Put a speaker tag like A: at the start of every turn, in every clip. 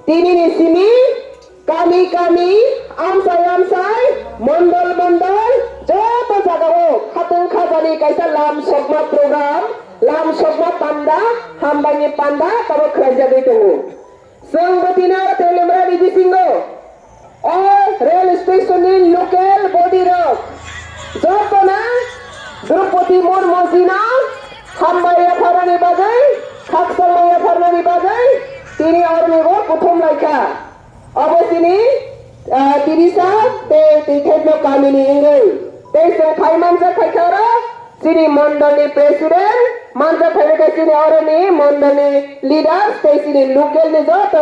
A: Tinini sini, kami, amsai, mandal, joto jagawo, khatun khajani kaisa lam sogma program, lam sogma panda, hambani panda, tabo kerja gitu. Sengbetina telemra di singo, rail station in local body road, joto na, Drupadi Murmu zina, hambaya farani bagai, khaksangmaya farani bagai. Tini और मेरे प्रथम लाइका अब तिनी तिरिसा ते तिथेट में कामिनी इंगे ते संखाई मंजा खाइकारा तिनी मंडली प्रेसिडेंट मंजा खाइका तिनी और ने मंडली लीडर ते तिनी लोकल ने जात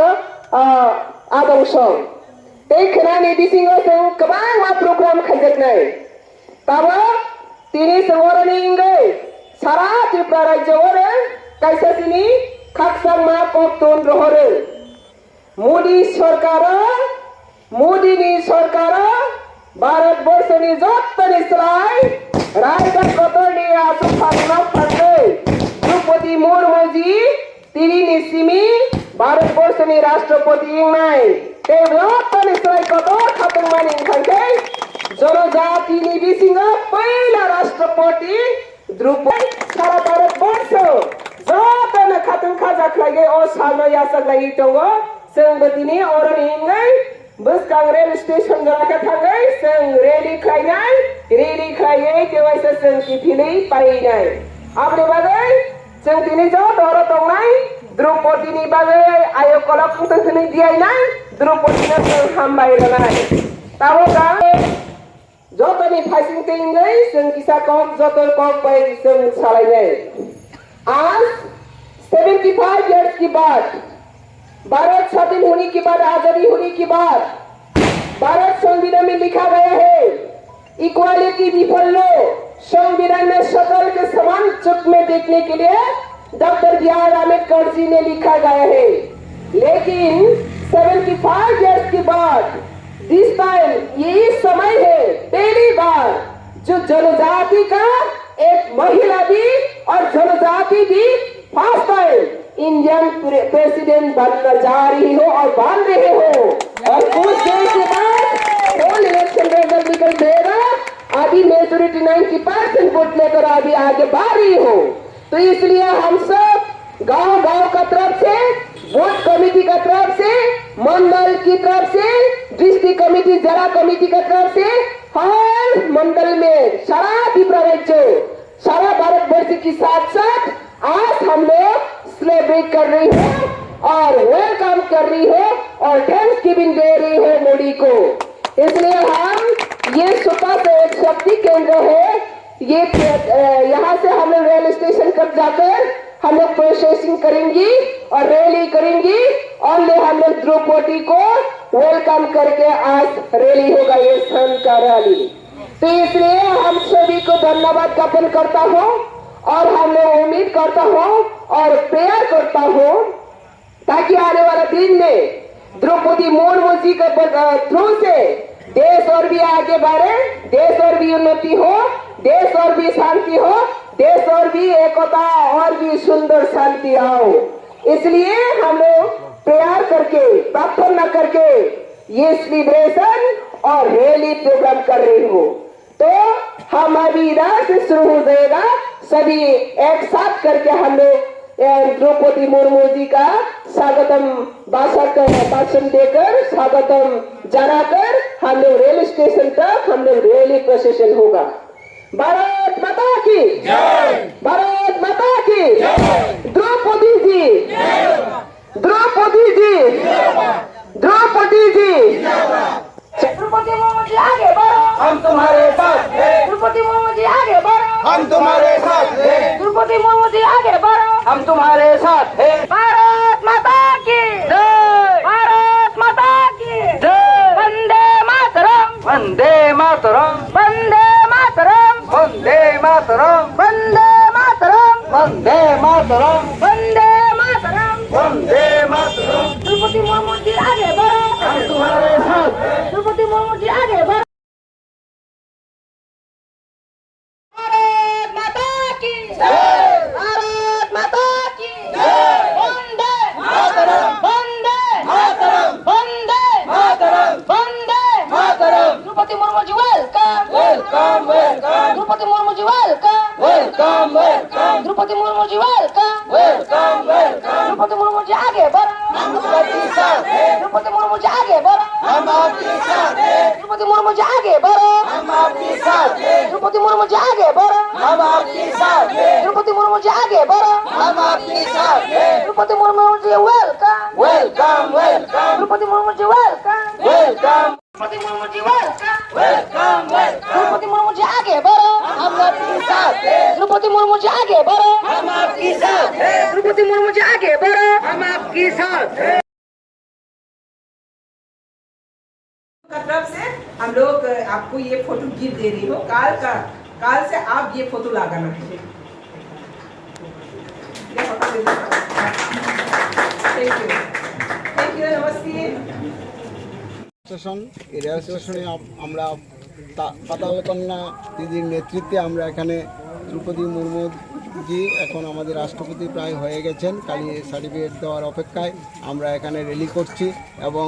A: आदर्शों ते खनानी दिसिंगो से कबांग मा प्रोग्राम खाइजक नहीं तब तिनी संगोर ने इंगे सारा त्रिपुरा राज्य और कैसे तिनी खाक्सांग मा पक्तुन रहरे मोदी सरकार भारत वर्षनि जत्तनि सलाय रायगढ़ कतरनि आसु फालना फान्दै द्रौपदी मुर्मुजी तिनी सिमी भारत वर्षनि राष्ट्रपति इंनाय ते जत्तनि सलाय कतर खातुन मानि खाइकै जनजातिनि बिसिङा पहिला राष्ट्रपति द्रौपदी सारा भारत वर्ष जतन खातुन खाजा खाइगे ओ सालनो यासक लागि टंगो जों बदिनि अरनि इंगै बसकां रेल स्टेशन जराका थांगै जों रेली खाइयै तेवाइसे जों किफिलै पाइनाय आबनि बागै जों दिनै जो दर दंनाय द्रौपदीनि बागै आयकला खुंथनि दियायनाय द्रौपदीनो जों हामबायनाय ताबो गा जतनि फाइसिं तेंगै जों किसा कम जतन कम पाइ जों सालायनाय आज 75 इयर्स के बाद भारत स्वाधीन होने के बाद आजादी होने के बाद भारत संविधान में लिखा गया है इक्वालिटी बिफोर लॉ संविधान में सकल के समान चुप में देखने के लिए डॉक्टर बी.आर. अम्बेडकर जी ने लिखा गया है लेकिन 75 इयर्स के बाद दिस टाइम यही समय है पहली बार जो जनजाति का एक महिला भी और जनजाति भी फर्स्ट टाइम इंडियन प्रेसिडेंट बनने जा रही हो और बन रहे हो और कुछ देर के बाद कौन इलेक्शन रिजल्ट निकल देगा अभी मेजोरिटी 90% वोट लेकर अभी आगे बढ़ रही हो तो इसलिए हम सब गांव का तरफ से वोट कमेटी का तरफ से मंडल की तरफ से डिस्ट्रिक्ट कमेटी जिला कमेटी का तरफ से हर मंडल में सारा त्रिपुरा राज्य सारा भारत वर्ष के साथ साथ आज हम लोग सेलिब्रेट कर रही है और वेलकम कर रही है और थैंक्स गिविंग दे रही है मोदी को इसलिए हम ये सुपा से एक शक्ति केंद्र है ये यहाँ से हम लोग रेल स्टेशन तक जाकर हम लोग प्रोसेसिंग करेंगी और रैली करेंगी और हम लोग द्रौपदी को वेलकम करके आज रैली होगा ये सन का रैली तो इसलिए हम सभी को धन्यवाद ज्ञापन करता हूँ और हम लोग उम्मीद करता हूँ और प्रेयर करता हूँ ताकि आने वाला दिन में द्रौपदी मुर्मू जी के थ्रू से देश और भी आगे बढ़े देश और भी उन्नति हो देश और भी शांति हो देश और भी एकता और भी सुंदर शांति आओ इसलिए हम लोग प्रेयर करके प्रार्थना करके ये सेलिब्रेशन और रैली प्रोग्राम कर रही हूँ तो हम अभी इधर से शुरू हो जाएगा सभी एक साथ करके हम लोग द्रौपदी मुर्मू जी का स्वागतम भाषण देकर स्वागतम जनाकर हम लोग रेल स्टेशन तक हम लोग रैली प्रोसेशन होगा भारत माता की जय भारत माता की जय द्रौपदी जी द्रौपदी जी द्रौपदी जी
B: द्रौपदी मुर्मू जी आगे बढ़ो
C: हम तुम्हारे साथ हैं
B: द्रौपदी मुर्मू जी आगे बढ़ो
C: हम तुम्हारे साथ हैं
B: द्रौपदी मुर्मू जी आगे बढ़ो
C: हम तुम्हारे साथ हैं
B: भारत माता की जय भारत
C: मातरम
B: वंदे मातरम
C: वंदे मातरम
B: वंदे मातरम
C: वंदे मातरम
B: द्रौपदी मुर्मू जी आगे बढ़ो
C: हम तुम्हारे साथ हैं
B: द्रौपदी मुर्मू जी आगे बढ़ो भारत माता की भारत माता की Vande
C: Mataram
B: Vande
C: Mataram
B: Vande
C: Mataram
B: Vande
C: Mataram
B: Draupadi Murmu ji welcome
C: welcome welcome
B: Draupadi Murmu ji welcome
C: welcome welcome
B: Draupadi Murmu ji welcome
C: welcome welcome
B: Draupadi Murmu ji आगे बढ़ो
C: हम आपके साथ हैं
B: द्रौपदी मुर्मू जी आगे बढ़ो
C: हम आपके साथ हैं
B: द्रौपदी मुर्मू जी आगे बढ़ो
C: हम आपके साथ हैं
B: द्रौपदी मुर्मू जी आगे बढ़ो
C: हम आपके साथ हैं
B: द्रौपदी मुर्मू जी आगे बढ़ो
C: हम आपके साथ हैं
B: Draupadi Murmu ji welcome
C: welcome welcome
B: Draupadi Murmu ji welcome
C: welcome
B: Draupadi Murmu ji welcome
C: welcome welcome
B: Draupadi Murmu ji आगे बढ़ो
C: हम आपके साथ हैं
B: द्रौपदी मुर्मू जी आगे बढ़ो
C: हम आपके साथ हैं
B: द्रौपदी मुर्मू जी आगे बढ़ो
C: हम आपके साथ हैं
D: का तरफ से हम लोग आपको ये फोटो गिफ्ट दे रही हो काल से आप ये फोटो लगाना है ये फोटो दे दो थैंक यू नमस्ते
E: স্টেশন এই রেল স্টেশনে আমরা পাতালকন্যা দিদির নেতৃত্বে আমরা এখানে দ্রৌপদী মুর্মু জি এখন আমাদের রাষ্ট্রপতি প্রায় হয়ে গেছেন কালি সার্টিফিকেট দেওয়ার অপেক্ষায় আমরা এখানে র্যালি করছি এবং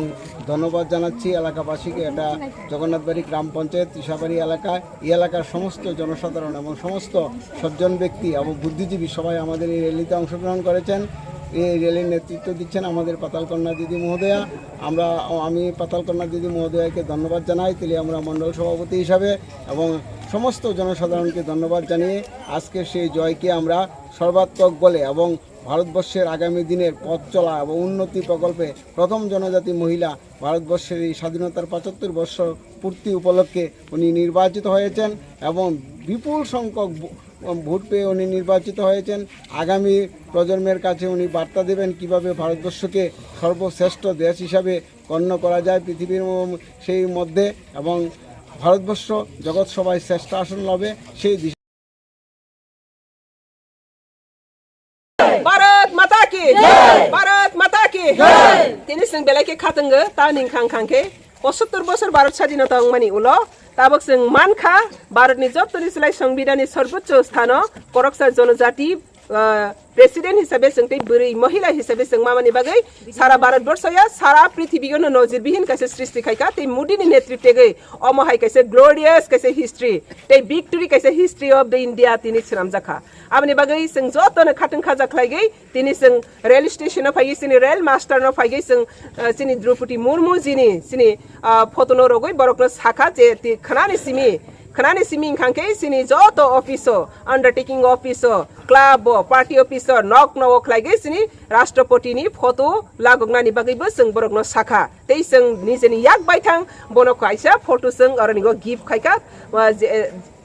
E: ধন্যবাদ জানাচ্ছি এলাকাবাসীকে। এটা জগন্নাথবাড়ি গ্রাম পঞ্চায়েত ত্রিশাবাড়ি এলাকায় এই এলাকার সমস্ত জনসাধারণ এবং সমস্ত সজ্জন ব্যক্তি এবং বুদ্ধিজীবী সবাই আমাদের এই র্যালিতে অংশগ্রহণ করেছেন। এই র্যালির নেতৃত্ব দিচ্ছেন আমাদের পাতালকন্যা দিদি মহোদয়া। আমি পাতালকন্যা দিদি মহোদয়াকে ধন্যবাদ জানাই তেলিয়ামুড়া মণ্ডল সভাপতি হিসাবে এবং সমস্ত জনসাধারণকে ধন্যবাদ জানিয়ে আজকে সেই জয়কে আমরা সর্বাত্মক বলে এবং ভারতবর্ষের আগামী দিনের পথ চলা এবং উন্নতি প্রকল্পে প্রথম জনজাতি মহিলা ভারতবর্ষের এই স্বাধীনতার ৭৫ বর্ষ পূর্তি উপলক্ষে উনি নির্বাচিত হয়েছেন এবং বিপুল সংখ্যক ভোট পেয়ে উনি নির্বাচিত হয়েছেন। আগামী প্রজন্মের কাছে উনি বার্তা দেবেন কিভাবে ভারতবর্ষকে সর্বশ্রেষ্ঠ দেশ হিসাবে গণ্য করা যায় পৃথিবীর সেই মধ্যে এবং ভারতবর্ষ জগৎ সভায় শ্রেষ্ঠ আসন লবে সেই দিশা।
D: भारत माता की भारत माता की তিনি जों बेलायके खातंगो ता निंखां खांखे 75 बोसोर भारत स्वाधीनता अंगमानि उलो ताबक जों मानखा भारतनि जत्तनिस्लाय संविधाननि सर्वोच्च स्थान करकसा जनजाति प्रेसिडेंट हिसाबै जों तै बुरै महिला हिसाबै जों मामानि बागै सारा भारतवर्षया सारा पृथ्वीको नजिरबिहीन कैसे सृष्टि खायका तै मोदीनि नेतृत्वगै अमहाय कैसे ग्लोरियस कैसे हिस्ट्री तै विक्टोरी कैसे हिस्ट्री अफ द इंडिया तिनि श्रामजाखा आमनि बागै जों जतनो खाथों खाजा खालायगै तिनि जों रेल स्टेशन फायै सिनि रेल मास्टर न फायै जों सिनि द्रौपदी मुर्मु जिनि सिनि फटो न रगै बरकनो साखा जे खनानि सिमी खांखे सिनि जत अफिसो अंडरटेकिंग अफिसो क्लाब पार्टी अफिसर नक नवक लागे सिनि राष्ट्रपतिनि फटो लागोगनानि बागैबो जों बरकनो साखा तै जों निजेनि याक बायथां बनो खायसा फटो जों अरनिगो गिफ्ट खायका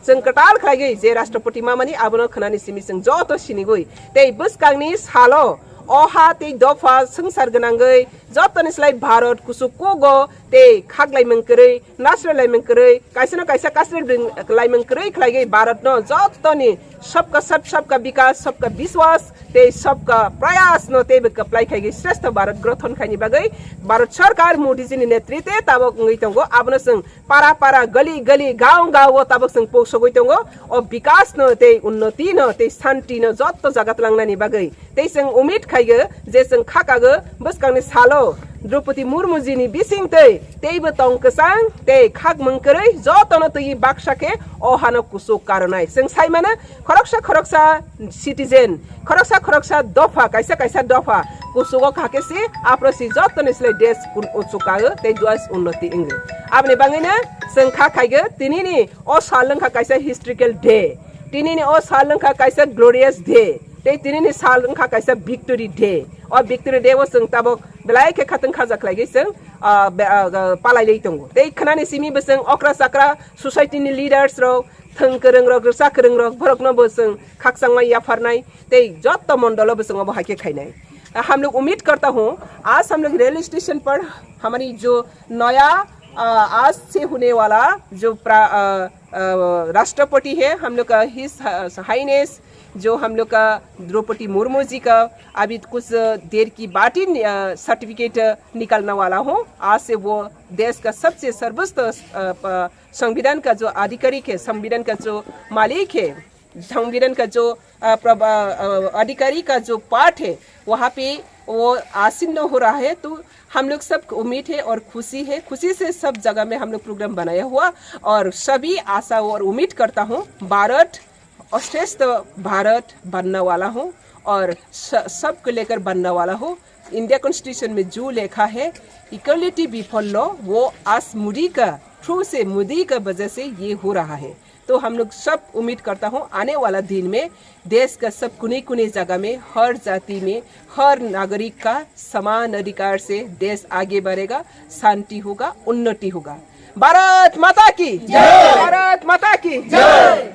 D: जों कटाल खायगै जे राष्ट्रपति मामानि आबनो खनानि सिमी जों जत सिनिगै तै बसकांनि सालो अहा तै दफा संसार गनांगै जतनिस्लाय भारत कुसुकोगो तै खागलाय मंकरै नासलाय मंकरै कायसना कायसा कासरे लाय मंकरै खलायगै भारत न जतनि सबका सब सबका विकास सबका विश्वास तै सबका प्रयास न तै कप्लाई खायगै श्रेष्ठ भारत गठन खायनि बागै भारत सरकार मोदी जिनि नेतृत्व ताबक ngैतंगो आबनो जों पारा पारा गली गली गाउँ गाउँ ताबक जों पोसगैतंगो अ विकास न तै उन्नति न तै शान्ति न जत्त जगत लांनानि बागै तै जों उम्मीद खायगो जे जों खाकागो बसकांनि सालो द्रौपदी मुर्मु जिनि बिसिं तैबो तंकसां तै खाग मंकरै जतन तै बाक्साके अहानो कुसु कारनाय जों साइमाना खरकसा सिटिजेन खरकसा दफा कैसा दफा कुसुगो खाकेसि आप्रसि जतनस्लाय देश कुन उचुकागो तै दुआस उन्नति इंगे आबने बाङैना जों खाखायगो तिनिनि अ सालंखा कैसा हिस्ट्रिकल डे तिनिनि अ सालंखा कैसा ग्लोरियस डे तै तिनिनि सालंखा कैसा विक्टोरी डे अ विक्टोरी डे जों ताबक बेलायके खातों खाजा खालायगै जों पालायलै दंगो तै खनानि सिमि बसों अक्रा साक्रा सोसाइटिनि लिडार्स रो थंकरंग रो साकरंग रो भरकनो बसों खाकसांमा याफारनाय तै जत्त मंडल बसों अब हाके खायनाय हम लोग उम्मीद करता हूँ आज हम लोग रेल स्टेशन पर हमारी जो नया आज से होने वाला जो राष्ट्रपति है हम लोग का हिज हाइनेस जो हम लोग का द्रौपदी मुर्मू जी का अभी कुछ देर की बाद ही सर्टिफिकेट निकलने वाला हूँ। आज से वो देश का सबसे सर्वोच्च संविधान का जो आधिकारिक है, संविधान का जो मालिक है, संविधान का जो अधिकारी का जो पार्ट है वहाँ पे वो आसीन हो रहा है। तो हम लोग सब उम्मीद है और खुशी है, खुशी से सब जगह में हम लोग प्रोग्राम बनाया हुआ और सभी आशा और उम्मीद करता हूँ भारत श्रेष्ठ भारत बनने वाला हूँ और सबको लेकर बनने वाला हूँ। इंडिया कॉन्स्टिट्यूशन में जो लिखा है इक्वलिटी बिफोर लॉ वो आज मोदी का थ्रू से मोदी का वजह से ये हो रहा है। तो हम लोग सब उम्मीद करता हूँ आने वाला दिन में देश का सब कुने कुने जगह में हर जाति में हर नागरिक का समान अधिकार से देश आगे बढ़ेगा, शांति होगा, उन्नति होगा। भारत माता की जय, भारत माता की जय।